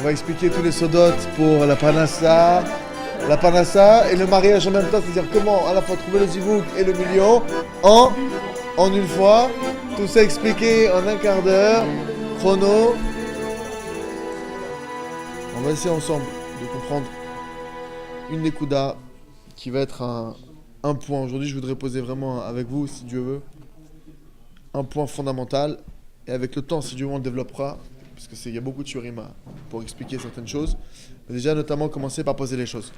va expliquer tous les sodotes pour la panassa et le mariage en même temps, c'est-à-dire comment à la fois trouver le zivouk et le million en une fois. Tout ça expliqué en un quart d'heure, chrono. On va essayer ensemble de comprendre une nekuda qui va être un point. Aujourd'hui, je voudrais poser vraiment avec vous, si Dieu veut, un point fondamental. Et avec le temps, si Dieu veut, on le développera. Parce qu'il y a beaucoup de shurim pour expliquer certaines choses. Mais déjà, notamment, commencer par poser les choses.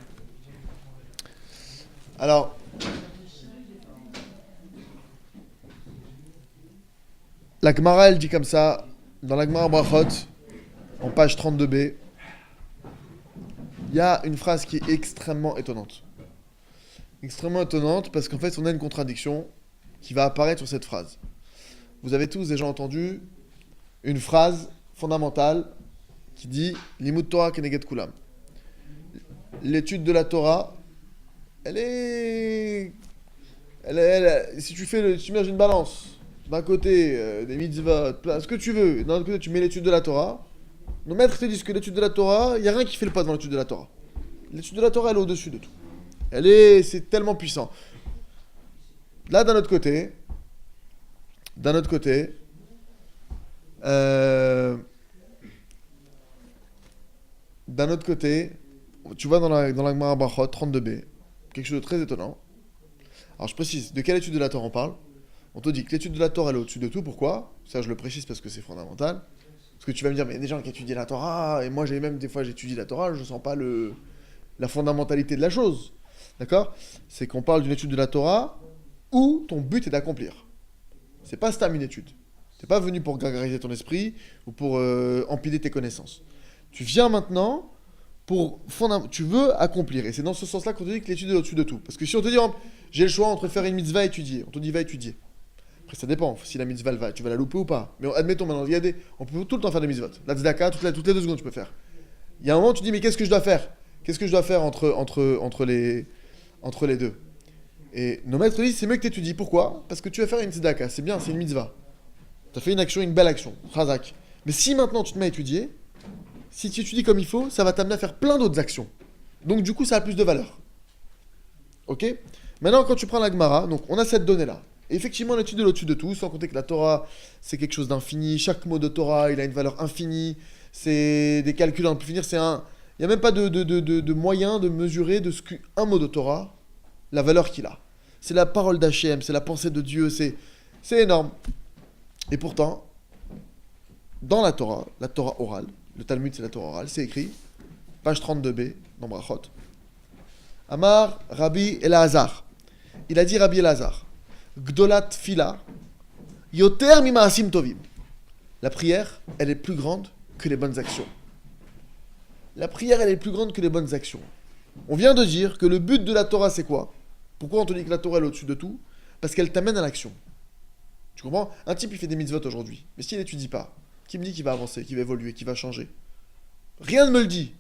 Alors, la Gemara, elle dit comme ça, dans la Gemara Brachot, en page 32b, il y a une phrase qui est extrêmement étonnante. Extrêmement étonnante parce qu'en fait, on a une contradiction qui va apparaître sur cette phrase. Vous avez tous déjà entendu une phrase fondamentale qui dit « Limud Torah keneged kulam ». L'étude de la Torah, si tu mets une balance, d'un côté des mitzvot, ce que tu veux, d'un autre côté tu mets l'étude de la Torah, nos maîtres te disent que l'étude de la Torah, il n'y a rien qui fait le pas devant l'étude de la Torah. L'étude de la Torah, elle est au-dessus de tout. C'est tellement puissant. Là, d'un autre côté, tu vois dans la Gemara Brachot, 32b, quelque chose de très étonnant. Alors je précise, de quelle étude de la Torah on parle? On te dit que l'étude de la Torah elle est au-dessus de tout, pourquoi? Ça je le précise parce que c'est fondamental. Parce que tu vas me dire, mais il y a des gens qui étudient la Torah, et moi des fois j'étudie la Torah, je ne sens pas la fondamentalité de la chose. D'accord? C'est qu'on parle d'une étude de la Torah où ton but est d'accomplir. C'est pas stam une étude. T'es pas venu pour gargariser ton esprit ou pour empiler tes connaissances. Tu viens maintenant tu veux accomplir. Et c'est dans ce sens-là qu'on te dit que l'étude est au-dessus de tout. Parce que si on te dit, j'ai le choix entre faire une mitzvah et étudier, on te dit va étudier. Après ça dépend, si la mitzvah tu vas la louper ou pas. Mais admettons maintenant, on peut tout le temps faire des mitzvot. La tzedaka, toutes les 2 secondes tu peux faire. Il y a un moment tu te dis mais qu'est-ce que je dois faire? Qu'est-ce que je dois faire entre les deux? Et nos maîtres disent c'est mieux que tu étudies. Pourquoi? Parce que tu vas faire une tzedaka, c'est bien, c'est une mitzvah. Tu as fait une action, une belle action, chazak. Mais si maintenant tu te mets à étudier, si tu étudies comme il faut, ça va t'amener à faire plein d'autres actions. Donc du coup ça a plus de valeur. Ok? Maintenant quand tu prends la Gemara, donc on a cette donnée-là. Et effectivement l'étude est au-dessus de tout, sans compter que la Torah c'est quelque chose d'infini, chaque mot de Torah il a une valeur infinie, c'est des calculs à ne plus finir, il n'y a même pas de moyen de mesurer de ce qu'un mot de Torah, la valeur qu'il a. C'est la parole d'Hachem, c'est la pensée de Dieu, c'est énorme. Et pourtant, dans la Torah orale, le Talmud c'est la Torah orale, c'est écrit, page 32b, dans Brachot, Amar Rabbi Elazar. Il a dit Rabbi Elazar, Gdolat Fila, Yoter Mimaasim Tovim. La prière, elle est plus grande que les bonnes actions. La prière, elle est plus grande que les bonnes actions. On vient de dire que le but de la Torah, c'est quoi? Pourquoi on te dit que la Torah, elle est au-dessus de tout? Parce qu'elle t'amène à l'action. Tu comprends? Un type, il fait des mitzvot aujourd'hui. Mais s'il n'étudie pas, qui me dit qu'il va avancer, qu'il va évoluer, qu'il va changer? Rien ne me le dit.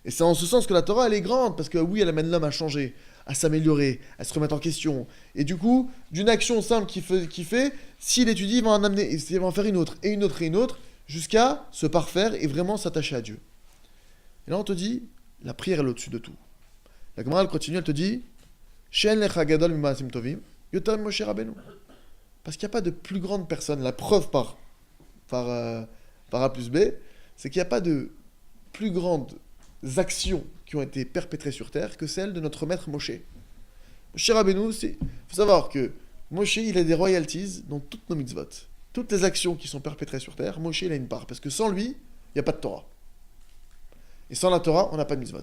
Et c'est en ce sens que la Torah, elle est grande. Parce que oui, elle amène l'homme à changer, à s'améliorer, à se remettre en question. Et du coup, d'une action simple qu'il fait, s'il étudie, il va en faire une autre, et une autre, et une autre, jusqu'à se parfaire et vraiment s'attacher à Dieu. Et là, on te dit, la prière, elle est au-dessus de tout. La Gemara, elle continue, elle te dit, She'en lecha gadol mimaasim tovim, yoter Moshe Rabbeinu. Parce qu'il n'y a pas de plus grande personne, la preuve par A plus B, c'est qu'il n'y a pas de plus grandes actions qui ont été perpétrées sur terre que celles de notre maître Moshe. Moshe Rabbeinu, il faut savoir que Moshe, il a des royalties dans toutes nos mitzvot. Toutes les actions qui sont perpétrées sur terre, Moshe, il a une part. Parce que sans lui, il n'y a pas de Torah. Et sans la Torah, on n'a pas de mitzvot.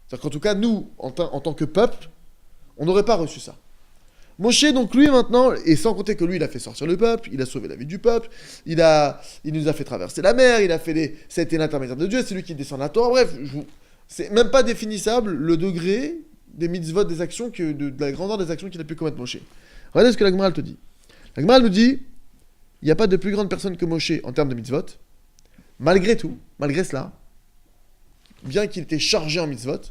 C'est-à-dire qu'en tout cas, nous, en tant que peuple, on n'aurait pas reçu ça. Moshe, donc lui maintenant, et sans compter que lui, il a fait sortir le peuple, il a sauvé la vie du peuple, il nous a fait traverser la mer, ça a été l'intermédiaire de Dieu, c'est lui qui descend la Torah, bref, c'est même pas définissable le degré des mitzvot, des actions, de la grandeur des actions qu'il a pu commettre Moshe. Regardez ce que la Gemara te dit. La Gemara nous dit, il n'y a pas de plus grande personne que Moshe en termes de mitzvot, malgré tout, malgré cela, bien qu'il était chargé en mitzvot,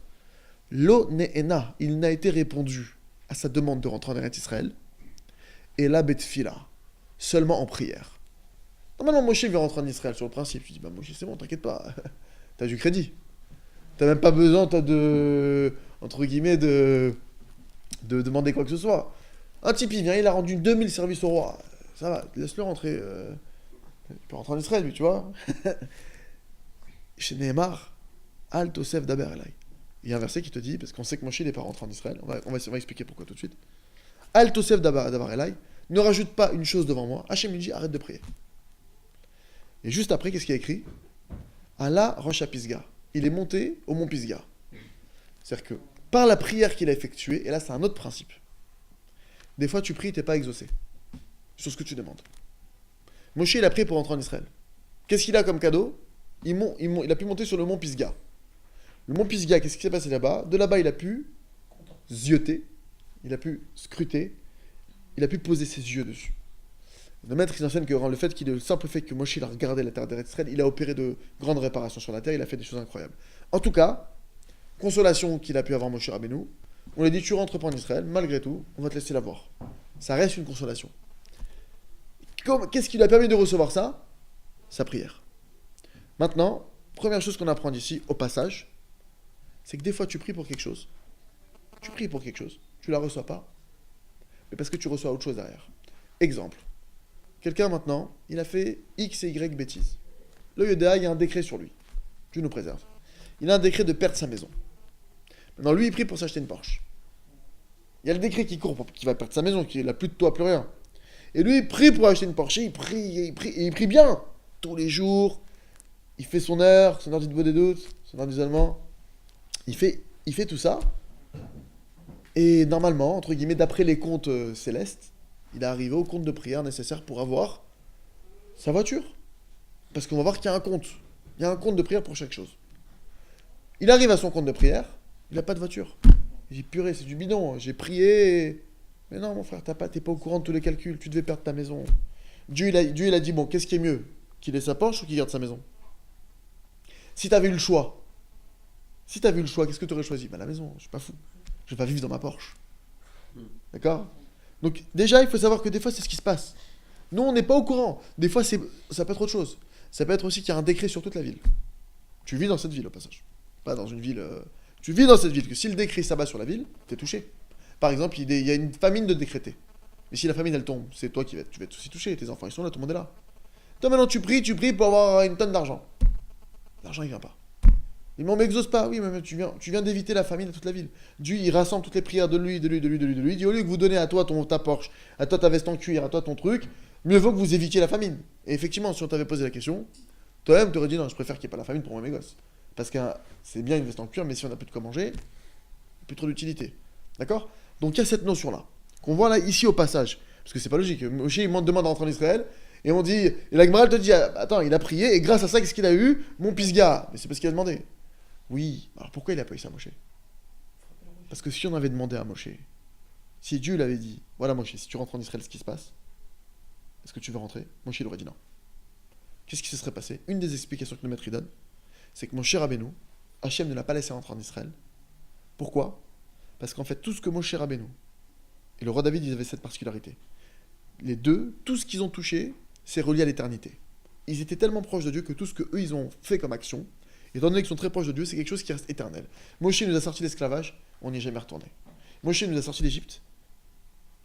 lo ne'ena, il n'a été répondu à sa demande de rentrer en Eretz Israël, et la betfila, seulement en prière. Normalement, Moshe veut rentrer en Israël sur le principe. Je dis, Moshe, c'est bon, t'inquiète pas. T'as du crédit. T'as même pas besoin, toi, entre guillemets, de demander quoi que ce soit. Un type, il vient, il a rendu 2000 services au roi. Ça va, laisse-le rentrer. Il peut rentrer en Israël, lui, tu vois. Chez Nehemar, Al Tosef Daber Elai. Il y a un verset qui te dit, parce qu'on sait que Moshe n'est pas rentré en Israël, on va expliquer pourquoi tout de suite. Al Tosef Daber Elai, ne rajoute pas une chose devant moi. Hachem lui dit, arrête de prier. Et juste après, qu'est-ce qu'il y a écrit? Allah Rosh Pisga. Il est monté au mont Pisga. C'est-à-dire que par la prière qu'il a effectuée, et là c'est un autre principe. Des fois tu pries, t'es pas exaucé sur ce que tu demandes. Moshe il a prié pour rentrer en Israël. Qu'est-ce qu'il a comme cadeau? Il a pu monter sur le mont Pisga. Le mont Pisga, qu'est-ce qui s'est passé là-bas? De là-bas il a pu zioter, il a pu scruter, il a pu poser ses yeux dessus. Le maître il enseigne que le simple fait que Moshe il a regardé la terre d'Israël, il a opéré de grandes réparations sur la terre, il a fait des choses incroyables. En tout cas, consolation qu'il a pu avoir Moshe Rabbeinu, on lui a dit tu rentres pas en Israël, malgré tout, on va te laisser la voir. Ça reste une consolation. Qu'est-ce qui lui a permis de recevoir ça? Sa prière. Maintenant, première chose qu'on apprend d'ici, au passage, c'est que des fois tu pries pour quelque chose. Tu pries pour quelque chose, tu la reçois pas, mais parce que tu reçois autre chose derrière. Exemple. Quelqu'un maintenant, il a fait X et Y bêtises. Le Yoda, il y a un décret sur lui. Dieu nous préserve. Il a un décret de perdre sa maison. Maintenant, lui, il prie pour s'acheter une Porsche. Il y a le décret qui court, qui va perdre sa maison, qui n'a plus de toit, plus rien. Et lui, il prie pour acheter une Porsche. Il prie bien. Tous les jours. Il fait son heure d'Ivoire des doutes, son heure d'isolement. Il fait tout ça. Et normalement, entre guillemets, d'après les comptes célestes, il est arrivé au compte de prière nécessaire pour avoir sa voiture. Parce qu'on va voir qu'il y a un compte. Il y a un compte de prière pour chaque chose. Il arrive à son compte de prière, il n'a pas de voiture. Il dit, purée, c'est du bidon, j'ai prié. Mais non, mon frère, t'es pas au courant de tous les calculs, tu devais perdre ta maison. Dieu, il a dit, bon, qu'est-ce qui est mieux? Qu'il ait sa Porsche ou qu'il garde sa maison? Si t'avais eu le choix, qu'est-ce que tu aurais choisi? La maison, je suis pas fou. Je vais pas vivre dans ma Porsche. D'accord? Donc déjà, il faut savoir que des fois, c'est ce qui se passe. Nous, on n'est pas au courant. Des fois, ça peut être autre chose. Ça peut être aussi qu'il y a un décret sur toute la ville. Tu vis dans cette ville, au passage. Pas dans une ville... Tu vis dans cette ville, que si le décret s'abat sur la ville, t'es touché. Par exemple, il y a une famine de décréter. Et si la famine, elle tombe, c'est toi tu vas être aussi touché. Tes enfants, ils sont là, tout le monde est là. Toi, maintenant, tu pries pour avoir une tonne d'argent. L'argent, il vient pas. Il m'en m'exauce pas. Oui, mais tu viens d'éviter la famine à toute la ville. Dieu, il rassemble toutes les prières de lui. Il dit, au lieu que vous donnez à toi ta Porsche, à toi ta veste en cuir, à toi ton truc, mieux vaut que vous évitiez la famine. Et effectivement, si on t'avait posé la question, toi-même, tu aurais dit, non, je préfère qu'il n'y ait pas la famine pour moi et mes gosses. Parce que c'est bien une veste en cuir, mais si on n'a plus de quoi manger, plus trop d'utilité. D'accord? Donc il y a cette notion-là, qu'on voit là, ici au passage. Parce que c'est pas logique. Moshe, il demande de rentrer en Israël, et on dit, et la Gemara te dit, attends, il a prié, et grâce à ça, qu'est-ce qu'il a eu? Mon Pisga. Mais c'est parce qu'il a demandé. Oui, alors pourquoi il a pas eu ça, Moshe? Parce que si on avait demandé à Moshe, si Dieu l'avait dit, voilà Moshe, si tu rentres en Israël, ce qui se passe, est-ce que tu veux rentrer? Moshe, il aurait dit non. Qu'est-ce qui se serait passé? Une des explications que le maître donne, c'est que Moshe Rabbeinu, Hachem ne l'a pas laissé rentrer en Israël. Pourquoi? Parce qu'en fait, tout ce que Moshe Rabbeinu et le roi David, ils avaient cette particularité. Les deux, tout ce qu'ils ont touché, c'est relié à l'éternité. Ils étaient tellement proches de Dieu que tout ce qu'eux, ils ont fait comme action, étant donné qu'ils sont très proches de Dieu, c'est quelque chose qui reste éternel. Moshe nous a sorti de l'esclavage, on n'y est jamais retourné. Moshe nous a sorti d'Égypte.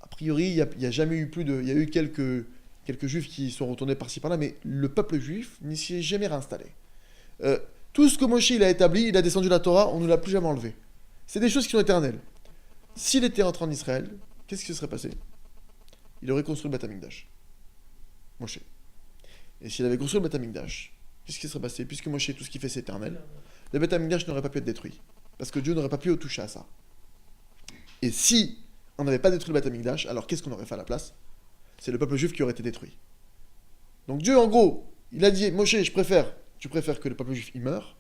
A priori, il n'y a jamais eu il y a eu quelques juifs qui sont retournés par-ci par-là, mais le peuple juif n'y s'y est jamais réinstallé. Tout ce que Moshe il a établi, il a descendu la Torah, on ne l'a plus jamais enlevé. C'est des choses qui sont éternelles. S'il était rentré en Israël, qu'est-ce qui se serait passé? Il aurait construit le Beth Amikdash. Moshe. Et s'il avait construit le Beth Amikdash, qu'est-ce qui serait passé? Puisque Moshe, tout ce qu'il fait, c'est éternel, le Beth Amikdash n'aurait pas pu être détruit. Parce que Dieu n'aurait pas pu toucher à ça. Et si on n'avait pas détruit le Beth Amikdash, alors qu'est-ce qu'on aurait fait à la place? C'est le peuple juif qui aurait été détruit. Donc Dieu, en gros, il a dit, Moshe, tu préfères que le peuple juif y meure,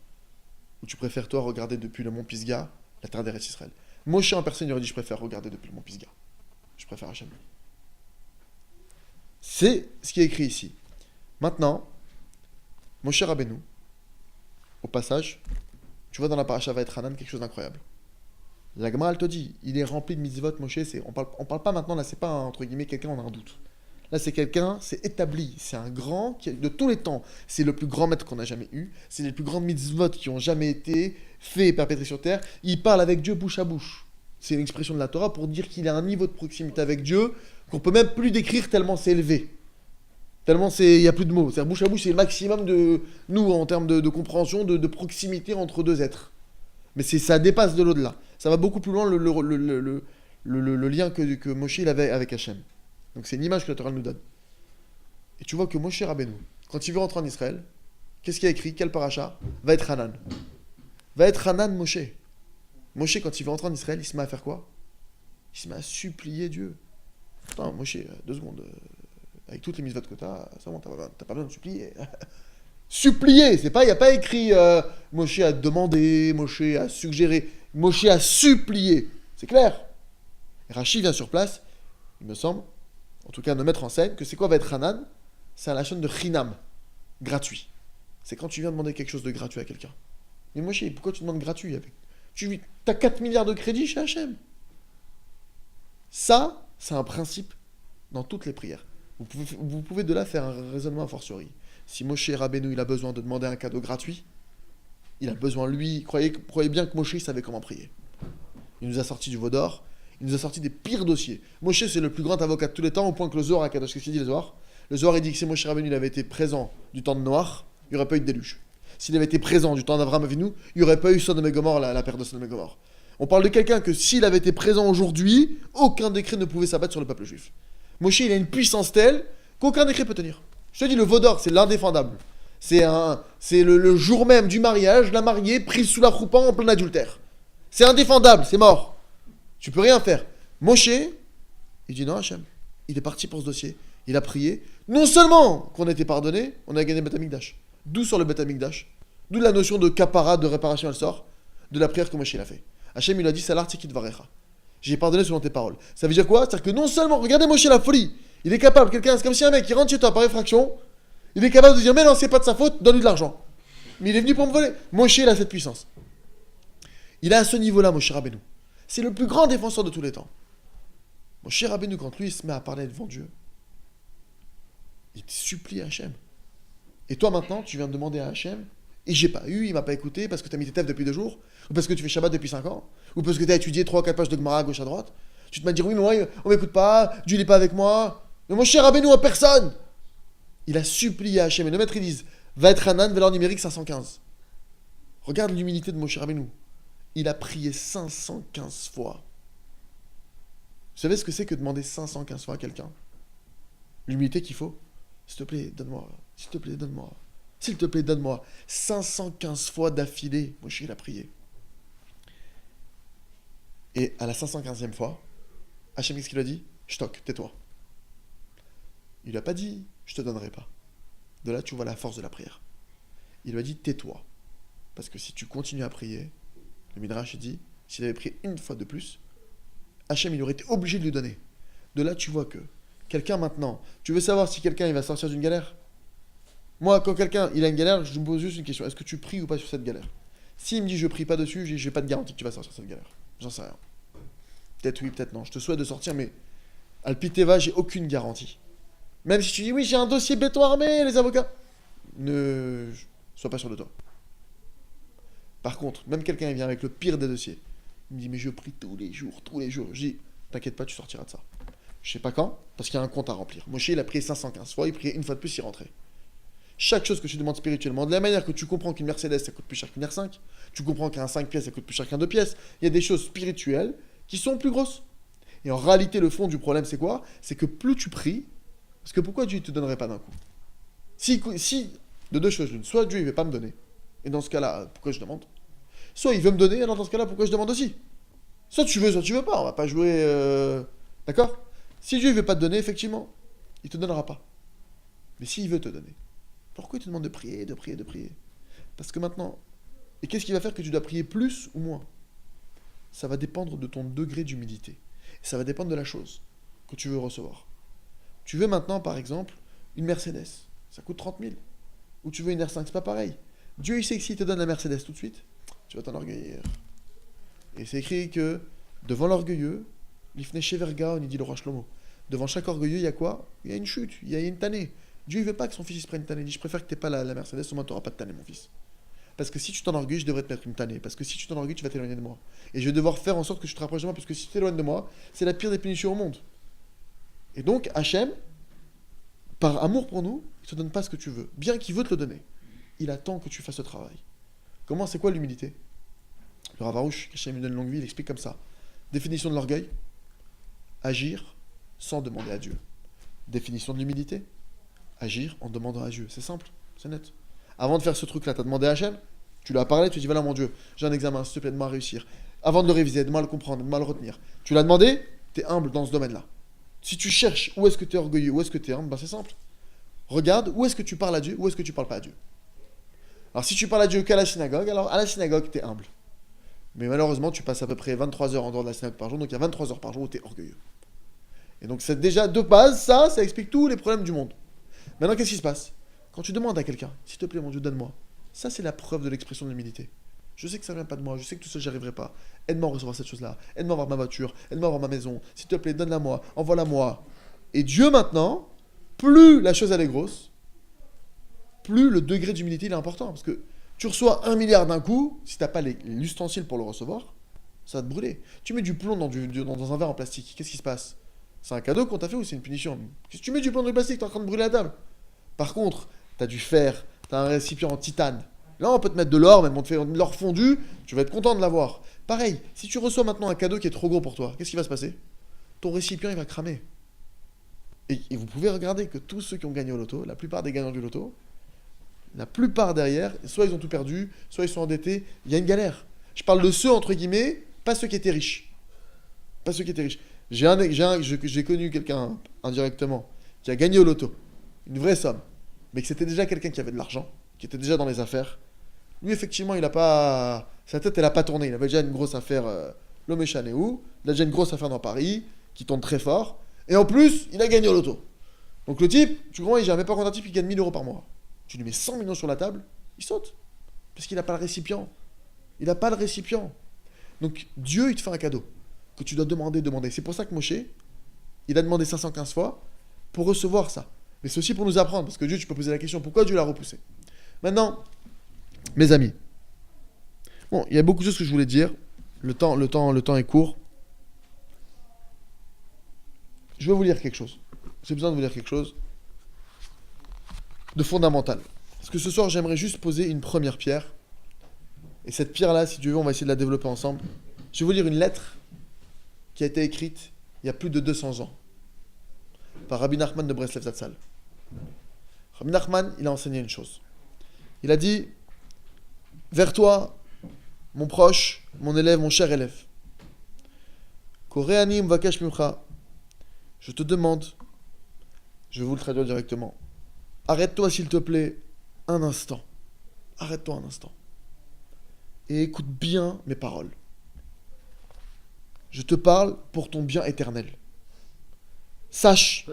ou tu préfères toi regarder depuis le mont Pisga la terre d'Eretz Israël? Moshe en personne, il aurait dit, je préfère regarder depuis le mont Pisga. Je préfère Hachem. C'est ce qui est écrit ici. Maintenant, Moshe Rabbeinu, au passage, tu vois dans la paracha Vaetchanan quelque chose d'incroyable. La Gemara, elle te dit, il est rempli de mitzvot, Moshe, on parle pas maintenant, là, c'est pas, entre guillemets, quelqu'un, on a un doute. Là, c'est quelqu'un, c'est établi. C'est un grand de tous les temps. C'est le plus grand maître qu'on a jamais eu. C'est les plus grandes mitzvot qui ont jamais été faits et perpétrés sur terre. Il parle avec Dieu bouche à bouche. C'est une expression de la Torah pour dire qu'il a un niveau de proximité avec Dieu qu'on peut même plus décrire tellement c'est élevé. Tellement il n'y a plus de mots. C'est-à-dire bouche à bouche, c'est le maximum de nous en termes de compréhension, de proximité entre deux êtres. Mais ça dépasse de l'au-delà. Ça va beaucoup plus loin le lien que Moshe il avait avec Hachem. Donc c'est une image que la Torah nous donne. Et tu vois que Moshe Rabbeinu, quand il veut rentrer en Israël, qu'est-ce qu'il a écrit? Quel paracha? Va être Hanan. Va être Hanan Moshe. Moshe, quand il veut rentrer en Israël, il se met à faire quoi? Il se met à supplier Dieu. Attends, Moshe, 2 secondes. Avec toutes les mitzvot que t'as, c'est bon, t'as pas besoin de supplier. Supplier, il n'y a pas écrit Moshe a demandé, Moshe a suggéré, Moshe a supplié. C'est clair. Et Rashi vient sur place, il me semble, en tout cas de mettre en scène, que c'est quoi va être Hanan? C'est à la chaîne de Chinam, gratuit. C'est quand tu viens demander quelque chose de gratuit à quelqu'un. Mais Moshe, pourquoi tu demandes gratuit avec... Tu as 4 milliards de crédits chez Hachem. Ça, c'est un principe dans toutes les prières. Vous pouvez de là faire un raisonnement a fortiori. Si Moshe Rabbeinu il a besoin de demander un cadeau gratuit, il a besoin, lui, croyez bien que Moshe il savait comment prier. Il nous a sorti du veau d'or, il nous a sorti des pires dossiers. Moshe c'est le plus grand avocat de tous les temps, au point que le Zohar à Kadosh, qu'est-ce qu'il dit le Zohar? Le Zohar il dit que si Moshe Rabbeinu il avait été présent du temps de Noach, il n'y aurait pas eu de déluge. S'il avait été présent du temps d'Avraham Avinu, il n'y aurait pas eu Sodome et Gomorrhe, la perte de Sodome et Gomorrhe. On parle de quelqu'un que s'il avait été présent aujourd'hui, aucun décret ne pouvait s'abattre sur le peuple juif. Moshe, il a une puissance telle qu'aucun décret peut tenir. Je te dis, le veau d'or, c'est l'indéfendable. C'est le jour même du mariage, la mariée prise sous la choupa en plein adultère. C'est indéfendable, c'est mort. Tu peux rien faire. Moshe, il dit non, Hachem. Il est parti pour ce dossier. Il a prié. Non seulement qu'on a été pardonné, on a gagné le Beth Amikdash. D'où sort le Beth Amikdash? D'où la notion de kapara, de réparation, elle sort de la prière que Moshe a fait. Hachem, il a dit, Salar Tikit Varecha. J'ai pardonné selon tes paroles. Ça veut dire quoi? C'est-à-dire que non seulement, regardez Moshe la folie, il est capable, c'est comme si un mec qui rentre chez toi par effraction, il est capable de dire, mais non, c'est pas de sa faute, donne-lui de l'argent. Mais il est venu pour me voler. Moshe, il a cette puissance. Il est à ce niveau-là, Moshe Rabbeinu. C'est le plus grand défenseur de tous les temps. Moshe Rabbeinu, quand lui, il se met à parler devant Dieu, il supplie Hachem. Et toi, maintenant, tu viens de demander à Hachem, et j'ai pas eu, il m'a pas écouté, parce que t'as mis tes tefs depuis 2 jours, ou parce que tu fais Shabbat depuis 5 ans, ou parce que t'as étudié 3 ou 4 pages de Gemara à gauche à droite. Tu te m'as dit, oui, mais moi, on m'écoute pas, Dieu n'est pas avec moi. Mais Moshe Rabbeinu en personne, il a supplié Hachem. Et le maître, ils disent, va être Hanan, valeur numérique 515. Regarde l'humilité de Moshe Rabbeinu. Il a prié 515 fois. Vous savez ce que c'est que demander 515 fois à quelqu'un? L'humilité qu'il faut. S'il te plaît, donne-moi. S'il te plaît, donne-moi. S'il te plaît, donne-moi. 515 fois d'affilée, Moshe, il a prié. Et à la 515e fois, Hachem, qu'est-ce qu'il a dit? Shtok, tais-toi. Il lui a pas dit, je te donnerai pas. De là, tu vois la force de la prière. Il lui a dit, tais-toi. Parce que si tu continues à prier, le Midrash dit, s'il avait prié une fois de plus, Hachem, il aurait été obligé de lui donner. De là, tu vois que quelqu'un maintenant, tu veux savoir si quelqu'un il va sortir d'une galère? Moi, quand quelqu'un il a une galère, je me pose juste une question. Est-ce que tu pries ou pas sur cette galère? S'il me dit je prie pas dessus, j'ai pas de garantie que tu vas sortir de cette galère. J'en sais rien. Peut-être oui, peut-être non. Je te souhaite de sortir, mais Alpiteva, j'ai aucune garantie. Même si tu dis oui, j'ai un dossier béton armé, les avocats. Ne sois pas sûr de toi. Par contre, même quelqu'un il vient avec le pire des dossiers. Il me dit mais je prie tous les jours, tous les jours. Je dis t'inquiète pas, tu sortiras de ça. Je sais pas quand, parce qu'il y a un compte à remplir. Moshe, il a prié 515 fois, il priait une fois de plus, il rentrait. Chaque chose que tu demandes spirituellement, de la manière que tu comprends qu'une Mercedes ça coûte plus cher qu'une R5, tu comprends qu'un 5 pièces ça coûte plus cher qu'un 2 pièces, il y a des choses spirituelles qui sont plus grosses. Et en réalité, le fond du problème, c'est quoi? C'est que plus tu pries, parce que pourquoi Dieu ne te donnerait pas d'un coup? Si, de 2 choses l'une, soit Dieu il ne veut pas me donner, et dans ce cas-là, pourquoi je demande? Soit il veut me donner, alors dans ce cas-là, pourquoi je demande aussi? Soit tu veux pas, on va pas jouer... D'accord? Si Dieu ne veut pas te donner, effectivement, il ne te donnera pas. Mais s'il veut te donner, pourquoi il te demande de prier, de prier, de prier? Parce que maintenant, et qu'est-ce qui va faire que tu dois prier plus ou moins? Ça va dépendre de ton degré d'humilité. Ça va dépendre de la chose que tu veux recevoir. Tu veux maintenant, par exemple, une Mercedes. Ça coûte 30 000. Ou tu veux une R5, c'est pas pareil. Dieu, il sait que s'il te donne la Mercedes tout de suite, tu vas t'enorgueillir. Et c'est écrit que, devant l'orgueilleux, l'ifne sheverga, on y dit le roi Shlomo. Devant chaque orgueilleux, il y a quoi? Il y a une chute, il y a une tannée. Dieu, il veut pas que son fils il se prenne une tannée. Il dit, je préfère que tu n'aies pas la Mercedes, au moins tu n'auras pas de tannée, mon fils. Parce que si tu t'enorgueilles, je devrais te mettre une tannée. Parce que si tu t'enorgueilles, tu vas t'éloigner de moi. Et je vais devoir faire en sorte que tu te rapproches de moi, parce que si tu t'éloignes de moi, c'est la pire des punitions au monde. Et donc, Hachem, par amour pour nous, il te donne pas ce que tu veux. Bien qu'il veut te le donner, il attend que tu fasses le travail. Comment, c'est quoi l'humilité? Le Rav Arush, qu'Hachem lui donne une longue vie, il explique comme ça. Définition de l'orgueil, agir sans demander à Dieu. Définition de l'humilité, agir en demandant à Dieu. C'est simple, c'est net. Avant de faire ce truc-là, tu as demandé à Hachem, tu lui as parlé, tu lui as dit, voilà mon Dieu, j'ai un examen, s'il te plaît, aide-moi à réussir. Avant de le réviser, aide-moi à le comprendre, aide-moi à le retenir. Tu l'as demandé, tu es humble dans ce domaine-là. Si tu cherches où est-ce que tu es orgueilleux, où est-ce que tu es humble, ben c'est simple. Regarde où est-ce que tu parles à Dieu, où est-ce que tu parles pas à Dieu. Alors si tu parles à Dieu qu'à la synagogue, alors à la synagogue, tu es humble. Mais malheureusement, tu passes à peu près 23 heures en dehors de la synagogue par jour, donc il y a 23 heures par jour où tu es orgueilleux. Et donc c'est déjà de base, ça explique tous les problèmes du monde. Maintenant, qu'est-ce qui se passe? Quand tu demandes à quelqu'un, s'il te plaît mon Dieu, donne-moi, ça c'est la preuve de l'expression de l'humilité. Je sais que ça vient pas de moi, je sais que tout seul j'y arriverai pas. Aide-moi à recevoir cette chose-là, aide-moi à avoir ma voiture, aide-moi à avoir ma maison, s'il te plaît, donne-la moi, envoie-la moi. Et Dieu maintenant, plus la chose elle est grosse, plus le degré d'humilité il est important. Parce que tu reçois 1 milliard d'un coup, si t'as pas l'ustensile pour le recevoir, ça va te brûler. Tu mets du plomb dans un verre en plastique, qu'est-ce qui se passe? C'est un cadeau qu'on t'a fait ou c'est une punition? Si tu mets du plomb dans le plastique, t'es en train de brûler la table. Par contre, t'as du fer, t'as un récipient en titane. Là, on peut te mettre de l'or, même on te fait de l'or fondu, tu vas être content de l'avoir. Pareil, si tu reçois maintenant un cadeau qui est trop gros pour toi, qu'est-ce qui va se passer? Ton récipient, il va cramer. Et vous pouvez regarder que tous ceux qui ont gagné au loto, la plupart des gagnants du loto, la plupart derrière, soit ils ont tout perdu, soit ils sont endettés, il y a une galère. Je parle de ceux, entre guillemets, pas ceux qui étaient riches. Pas ceux qui étaient riches. J'ai connu quelqu'un indirectement qui a gagné au loto, une vraie somme, mais que c'était déjà quelqu'un qui avait de l'argent, qui était déjà dans les affaires. Lui, effectivement, il a pas... Sa tête, elle a pas tourné. Il avait déjà une grosse affaire, l'homme est où. Il a déjà une grosse affaire dans Paris, qui tourne très fort. Et en plus, il a gagné au loto. Donc le type, tu comprends, il n'a même pas compte un type qui gagne 1000 euros par mois. Tu lui mets 100 millions sur la table, il saute. Parce qu'il n'a pas le récipient. Il n'a pas le récipient. Donc Dieu, il te fait un cadeau que tu dois demander. C'est pour ça que Moshe, il a demandé 515 fois pour recevoir ça. Mais c'est aussi pour nous apprendre, parce que Dieu, tu peux poser la question, pourquoi Dieu l'a repoussé? Maintenant, mes amis, bon, il y a beaucoup de choses que je voulais dire. Le temps est court. Je vais vous lire quelque chose. J'ai besoin de vous lire quelque chose de fondamental. Parce que ce soir, j'aimerais juste poser une première pierre. Et cette pierre-là, si Dieu veut, on va essayer de la développer ensemble. Je vais vous lire une lettre qui a été écrite il y a plus de 200 ans par Rabbi Nachman de Breslev Zatzal. Rabbi Nachman, il a enseigné une chose. Il a dit: vers toi, mon proche, mon élève, mon cher élève, Koreani mvakesh mimcha, je te demande, je vais vous le traduire directement, arrête-toi s'il te plaît un instant. Arrête-toi un instant. Et écoute bien mes paroles. Je te parle pour ton bien éternel. Sache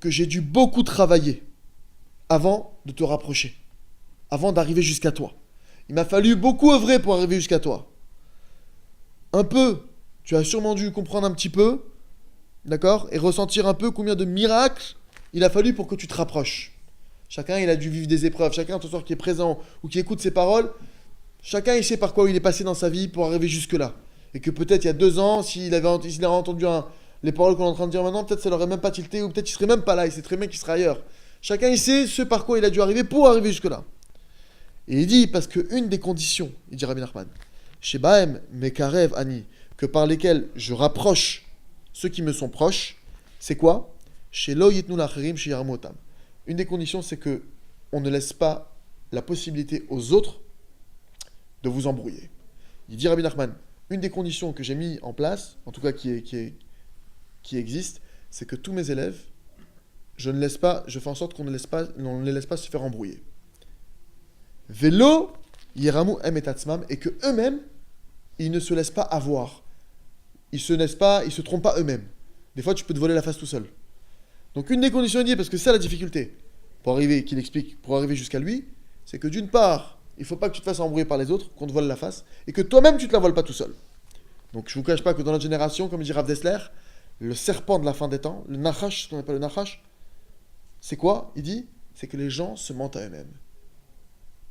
que j'ai dû beaucoup travailler avant de te rapprocher, avant d'arriver jusqu'à toi. Il m'a fallu beaucoup œuvrer pour arriver jusqu'à toi. Un peu, tu as sûrement dû comprendre un petit peu, d'accord, et ressentir un peu combien de miracles il a fallu pour que tu te rapproches. Chacun, il a dû vivre des épreuves. Chacun, ce soir, qui est présent ou qui écoute ses paroles, chacun, il sait par quoi il est passé dans sa vie pour arriver jusque-là. Et que peut-être, il y a 2 ans, s'il avait entendu les paroles qu'on est en train de dire maintenant, peut-être ça l'aurait même pas tilté, ou peut-être il serait même pas là, il sait très bien qu'il serait ailleurs. Chacun, il sait ce par quoi il a dû arriver pour arriver jusque-là. Et il dit, parce qu'une des conditions, il dit Rabbi Nachman, Shebaem mekarev ani, que par lesquelles je rapproche ceux qui me sont proches, c'est quoi? Shelo yitnu lacherim sheyarmu otam. Une des conditions, c'est que on ne laisse pas la possibilité aux autres de vous embrouiller. Il dit Rabbi Nachman, une des conditions que j'ai mis en place, en tout cas qui existe, c'est que tous mes élèves, je fais en sorte qu'on ne les laisse pas se faire embrouiller. Velo yeramu em et atzmam, et que eux-mêmes, ils ne se laissent pas avoir. Ils se trompent pas eux-mêmes. Des fois, tu peux te voler la face tout seul. Donc, une des conditions est dit, parce que c'est ça la difficulté, pour arriver jusqu'à lui, c'est que d'une part, il ne faut pas que tu te fasses embrouiller par les autres, qu'on te vole la face, et que toi-même, tu ne te la voles pas tout seul. Donc, je ne vous cache pas que dans notre génération, comme dit Rav Dessler, le serpent de la fin des temps, le nachash, ce qu'on appelle le nachash, c'est quoi? Il dit, c'est que les gens se mentent à eux-mêmes.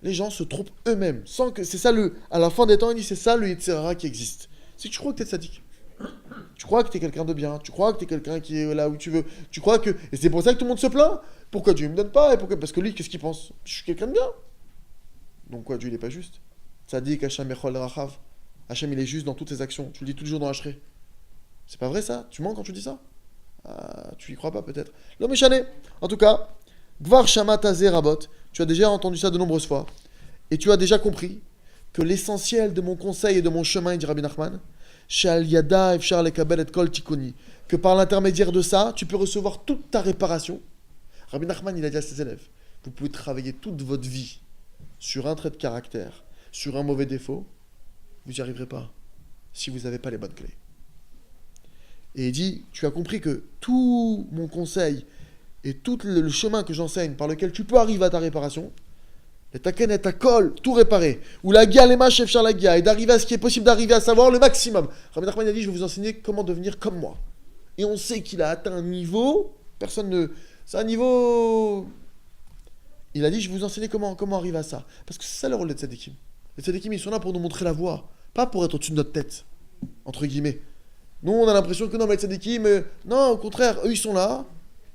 Les gens se trompent eux-mêmes. Sans que, c'est ça à la fin des temps, il dit, c'est ça le Yetzirah qui existe. C'est que tu crois que t'es sadique. Tu crois que t'es quelqu'un de bien. Tu crois que t'es quelqu'un qui est là où tu veux. Tu crois que, et c'est pour ça que tout le monde se plaint. Pourquoi Dieu ne me donne pas? Parce que lui, qu'est-ce qu'il pense? Je suis quelqu'un de bien. Donc quoi, Dieu, il est pas juste. Sadiq, Hachem, Echol, Rachav. Hachem, il est juste dans toutes ses actions. Tu le dis tous les jours dans Hachré. C'est pas vrai ça? Tu mens quand tu dis ça? Ah, tu y crois pas peut-être. L'homme est chané. En tout cas, Gvar Shama Tazé Rabot, tu as déjà entendu ça de nombreuses fois. Et tu as déjà compris que l'essentiel de mon conseil et de mon chemin, dit Rabbi Nachman, Shal Yada Efshar Lekabel et Kol Tikoni, que par l'intermédiaire de ça, tu peux recevoir toute ta réparation. Rabbi Nachman, il a dit à ses élèves, vous pouvez travailler toute votre vie sur un trait de caractère, sur un mauvais défaut, vous n'y arriverez pas si vous n'avez pas les bonnes clés. Et il dit, tu as compris que tout mon conseil et tout le chemin que j'enseigne par lequel tu peux arriver à ta réparation, les taken et ta kol, tout réparer, ou la guia, les machef char la guia, et d'arriver à ce qui est possible d'arriver à savoir le maximum. Rabbi Nachman a dit, je vais vous enseigner comment devenir comme moi. Et on sait qu'il a atteint un niveau, personne ne... C'est un niveau... Il a dit, je vais vous enseigner comment arriver à ça. Parce que c'est ça le rôle des tzadikim. Les tzadikim, ils sont là pour nous montrer la voie, pas pour être au-dessus de notre tête, entre guillemets. Nous, on a l'impression que non, mais les tzadikim, non, au contraire, eux, ils sont là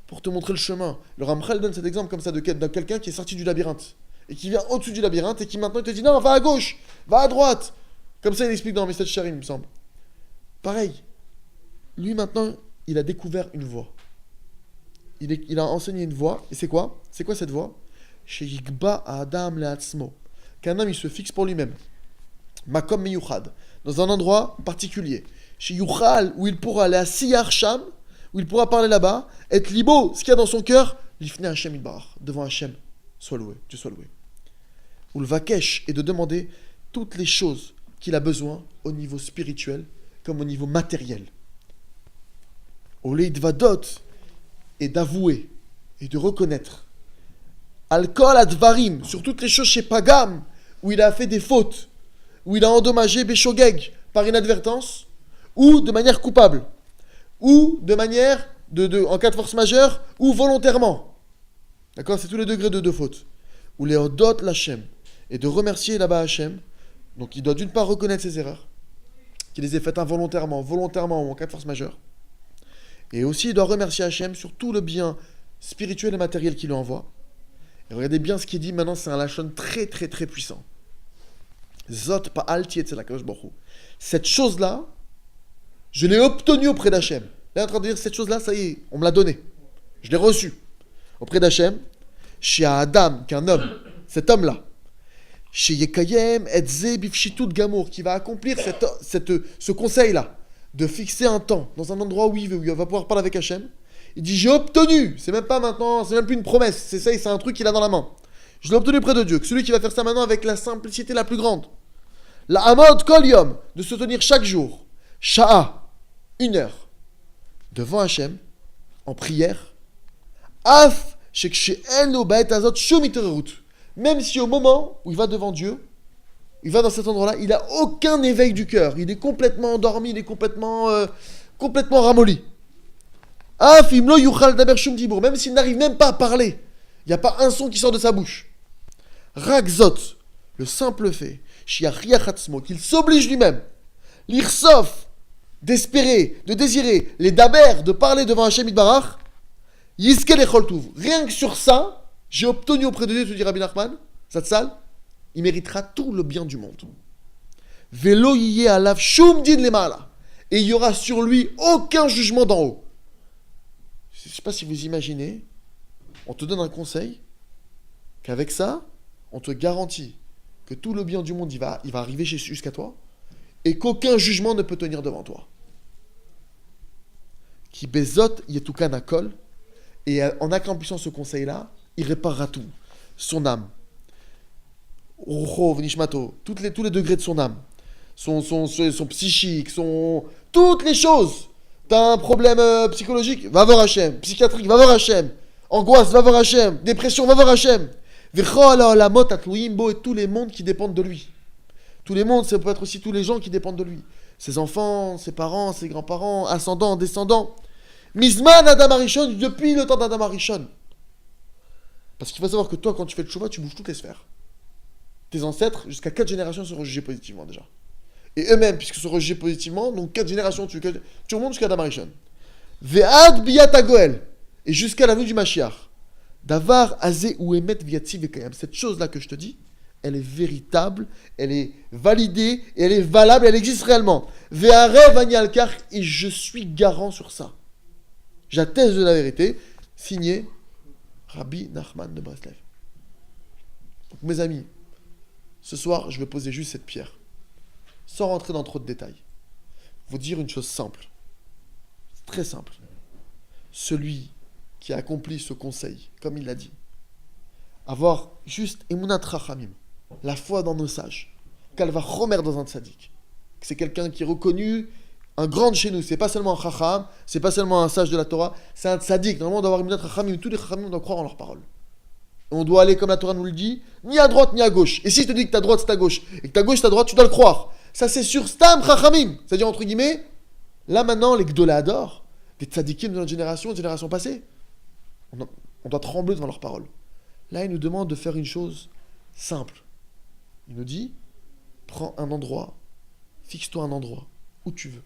pour te montrer le chemin. Le Ramchal donne cet exemple comme ça de quelqu'un qui est sorti du labyrinthe et qui vient au-dessus du labyrinthe et qui maintenant te dit non, va à gauche, va à droite. Comme ça, il explique dans Message Sharim, il me semble. Pareil. Lui, maintenant, il a découvert une voie. Il a enseigné une voie. Et c'est quoi? C'est quoi cette voie? Sheyikba Adam Leatzmo. Qu'un homme, il se fixe pour lui-même. Makom Meyuchad. Dans un endroit particulier. Chez Yuchal, où il pourra aller à Siyar Sham, où il pourra parler là-bas, être libo, ce qu'il y a dans son cœur, l'ifne Hashem Idbarach, devant Hashem, soit loué, Dieu soit loué. Ou le vakesh, et de demander toutes les choses qu'il a besoin au niveau spirituel, comme au niveau matériel. Au leidvadot, et d'avouer, et de reconnaître. Alkol advarim, sur toutes les choses chez Pagam, où il a fait des fautes, où il a endommagé Béchogeg par inadvertance, ou de manière coupable, ou de manière, en cas de force majeure, ou volontairement. D'accord? C'est tous les degrés de faute. Ou les odot l'Hachem, et de remercier là-bas Hachem. Donc il doit d'une part reconnaître ses erreurs, qu'il les ait faites involontairement, volontairement, ou en cas de force majeure. Et aussi il doit remercier Hachem sur tout le bien spirituel et matériel qu'il lui envoie. Et regardez bien ce qu'il dit maintenant, c'est un lachon très très très puissant. Zot pa'al tietzel HaKadosh Baruch Hu. Cette chose-là, je l'ai obtenue auprès d'Hachem. Là, il est en train de dire, cette chose-là, ça y est, on me l'a donnée. Je l'ai reçue auprès d'Hachem. Chez Adam, qu'un homme, cet homme-là, chez Yekayem et Ze Bifshitut Gamour, qui va accomplir ce conseil-là, de fixer un temps dans un endroit où il veut, où il va pouvoir parler avec Hachem. Il dit, j'ai obtenu, c'est même pas maintenant, c'est même plus une promesse, c'est ça, c'est un truc qu'il a dans la main. Je l'ai obtenu près de Dieu, que celui qui va faire ça maintenant avec la simplicité la plus grande. La Hamod Kol Yom, de se tenir chaque jour, Sha'a, 1 heure, devant Hachem, en prière, Af, même si au moment où il va devant Dieu, il va dans cet endroit-là, il n'a aucun éveil du cœur, il est complètement endormi, il est complètement ramolli. Af, imlo yuchal daber shum dibur, même s'il n'arrive même pas à parler, il n'y a pas un son qui sort de sa bouche. Rakzot, le simple fait, shiachiachatzmo, qu'il s'oblige lui-même, l'irsof, d'espérer, de désirer, les daber, de parler devant Hachem Yitbarach, Yiskel echol tuv. Rien que sur ça, j'ai obtenu auprès de Dieu, te dit Rabbi Nachman, Zatzal, il méritera tout le bien du monde. Velo yiyeh alav shum din lemala. Et il y aura sur lui aucun jugement d'en haut. Je ne sais pas si vous imaginez, on te donne un conseil, qu'avec ça, on te garantit que tout le bien du monde, il va arriver jusqu'à toi, et qu'aucun jugement ne peut tenir devant toi. Qui bezot yetukan akol. Et en accomplissant ce conseil-là, il réparera tout. Son âme. Rucho, Nishmato, tous les degrés de son âme. Son psychique, toutes les choses. T'as un problème psychologique, va voir Hachem. Psychiatrique, va voir Hachem. Angoisse, va voir Hachem. Dépression, va voir Hachem. Et tous les mondes qui dépendent de lui. Tous les mondes, ça peut être aussi tous les gens qui dépendent de lui. Ses enfants, ses parents, ses grands-parents, ascendants, descendants. Mizman Adam Arishon, depuis le temps d'Adam Arishon. Parce qu'il faut savoir que toi, quand tu fais le chouva, tu bouges toutes les sphères. Tes ancêtres, jusqu'à 4 générations, seront jugés positivement déjà. Et eux-mêmes, puisqu'ils seront jugés positivement, donc 4 générations, tu remontes jusqu'à Adam Arishon. Ve'ad biyat Goel. Et jusqu'à la venue du Mashiach. Davar azé ou emet viatzi vekayam. Cette chose-là que je te dis, elle est véritable, elle est validée, et elle est valable, elle existe réellement. Ve'arev ani alkar, et je suis garant sur ça. J'atteste de la vérité. Signé Rabbi Nachman de Breslev. Donc mes amis, ce soir, je vais poser juste cette pierre, sans rentrer dans trop de détails. Vous dire une chose simple, très simple. Celui qui a accompli ce conseil, comme il l'a dit, avoir juste emunat rachamim, la foi dans nos sages, qu'elle va chomer dans un tzaddik, que c'est quelqu'un qui est reconnu, un grand de chez nous, c'est pas seulement un chacham, c'est pas seulement un sage de la Torah, c'est un tzaddik. Normalement, on doit avoir emunat rachamim, tous les chachamim, on doit croire en leurs paroles. On doit aller, comme la Torah nous le dit, ni à droite ni à gauche. Et si je te dis que ta droite c'est ta gauche, et que ta gauche c'est ta droite, tu dois le croire. Ça c'est sur Stam Chachamim. C'est-à-dire, entre guillemets, là maintenant, les Gdolador, les tzadikim de notre génération, de génération passée, on doit trembler devant leurs paroles. Là, il nous demande de faire une chose simple. Il nous dit, prends un endroit, fixe-toi un endroit, où tu veux.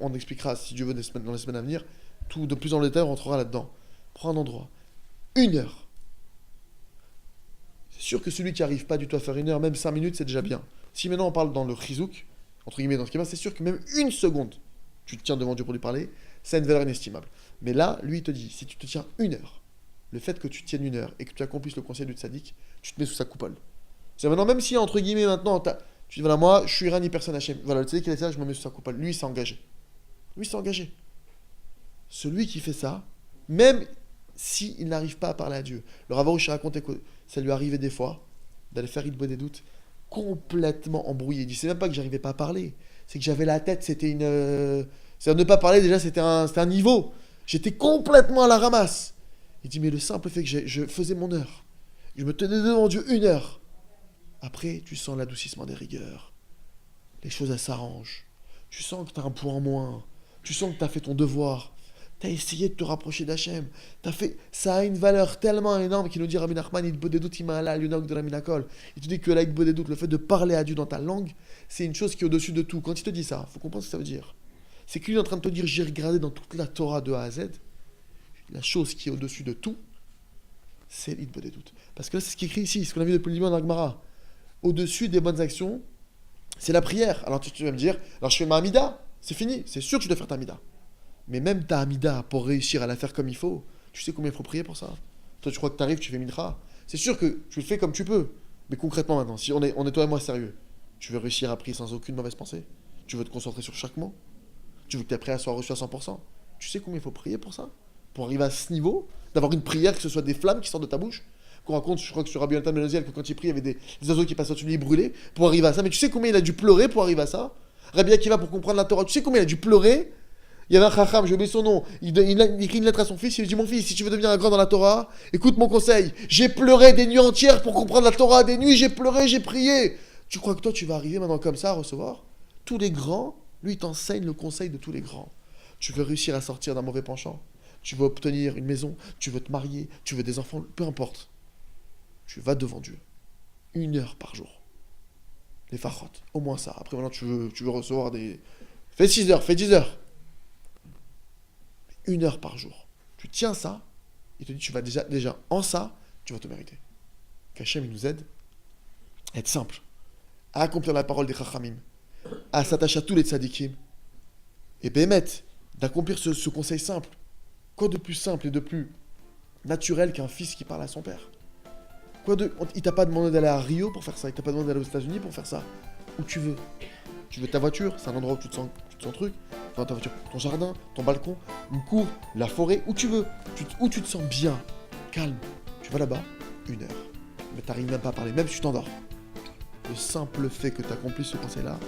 On expliquera, si Dieu veut, dans les semaines à venir, tout de plus en détail, on rentrera là-dedans. Prends un endroit. 1 heure. C'est sûr que celui qui n'arrive pas du tout à faire 1 heure, même 5 minutes, c'est déjà bien. Si maintenant on parle dans le chizouk, entre guillemets, dans ce qui va, c'est sûr que même 1 seconde, tu te tiens devant Dieu pour lui parler, ça a une valeur inestimable. Mais là, lui, il te dit, si tu te tiens 1 heure, le fait que tu tiennes 1 heure et que tu accomplisses le conseil du tzaddik, tu te mets sous sa coupole. C'est maintenant, même si, entre guillemets, maintenant, tu dis, voilà, moi, je suis Irani, personne Hachem. Voilà, le tzaddik, il est là, je me mets sous sa coupole. Lui, il s'est engagé. Lui, il s'est engagé. Celui qui fait ça, même s'il n'arrive pas à parler à Dieu. Le Rav Arush racontait que ça lui arrivait des fois d'aller faire Hitbo des doutes complètement embrouillé. Il dit, c'est même pas que j'arrivais pas à parler, c'est que j'avais la tête, c'était une... C'est-à-dire ne pas parler, déjà, c'était un niveau. J'étais complètement à la ramasse. Il dit, mais le simple fait que je faisais mon heure, je me tenais devant Dieu 1 heure. Après, tu sens l'adoucissement des rigueurs. Les choses, elles s'arrangent. Tu sens que tu as un point en moins. Tu sens que tu as fait ton devoir. Tu as essayé de te rapprocher d'Hachem. Ça a une valeur tellement énorme qu'il nous dit Rabbi Nachman, il te dit que le fait de parler à Dieu dans ta langue, c'est une chose qui est au-dessus de tout. Quand il te dit ça, il faut comprendre ce que ça veut dire. C'est qu'il est en train de te dire, j'ai regardé dans toute la Torah de A à Z, la chose qui est au-dessus de tout, c'est l'Hitbo des doutes. Parce que là, c'est ce qui est écrit ici, ce qu'on a vu depuis le Liban dans la Gemara. Au-dessus des bonnes actions, c'est la prière. Alors tu vas me dire, alors je fais ma Hamida, c'est fini, c'est sûr que tu dois faire ta Hamida. Mais même ta Hamida, pour réussir à la faire comme il faut, tu sais combien il faut prier pour ça? Toi, tu crois que tu arrives, tu fais Mincha. C'est sûr que tu le fais comme tu peux. Mais concrètement maintenant, si on est toi et moi sérieux, tu veux réussir à prier sans aucune mauvaise pensée? Tu veux te concentrer sur chaque mot? Tu veux que tes prières soient reçues à 100%? Tu sais combien il faut prier pour ça? Pour arriver à ce niveau, d'avoir une prière, que ce soit des flammes qui sortent de ta bouche? Qu'on raconte, je crois que sur Rabbi Yonatan Ben Oziel, que quand il prie, il y avait des oiseaux qui passaient au-dessus de lui, brûlés, pour arriver à ça. Mais tu sais combien il a dû pleurer pour arriver à ça? Rabbi Akiva, pour comprendre la Torah, tu sais combien il a dû pleurer? Il y avait un chacham, j'ai oublié son nom, il écrit une lettre à son fils, il lui dit, mon fils, si tu veux devenir un grand dans la Torah, écoute mon conseil, j'ai pleuré des nuits entières pour comprendre la Torah, des nuits j'ai pleuré, j'ai prié. Tu crois que toi tu vas arriver maintenant comme ça à recevoir? Tous les grands, lui il t'enseigne le conseil de tous les grands. Tu veux réussir à sortir d'un mauvais penchant, tu veux obtenir une maison, tu veux te marier, tu veux des enfants, peu importe. Tu vas devant Dieu, 1 heure par jour. Les farot, au moins ça. Après maintenant tu veux recevoir des... Fais 6 heures, fais 10 heures. 1 heure par jour. Tu tiens ça, il te dit tu vas déjà en ça, tu vas te mériter. Qu'Hachem il nous aide à être simple, à accomplir la parole des Chachamim, à s'attacher à tous les tzadikim, et bémet, d'accomplir ce conseil simple. Quoi de plus simple et de plus naturel qu'un fils qui parle à son père? Il t'a pas demandé d'aller à Rio pour faire ça, il t'a pas demandé d'aller aux États-Unis pour faire ça. Où tu veux. Tu veux ta voiture, c'est un endroit où tu te sens truc. Dans ta voiture, ton jardin, ton balcon, une cour, la forêt, où tu veux. Où tu te sens bien, calme. Tu vas là-bas, 1 heure. Mais t'arrives même pas à parler, même si tu t'endors. Le simple fait que tu accomplisses ce conseil-là,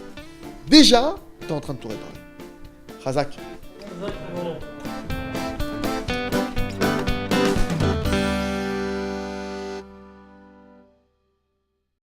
déjà, t'es en train de tout réparer. Razak.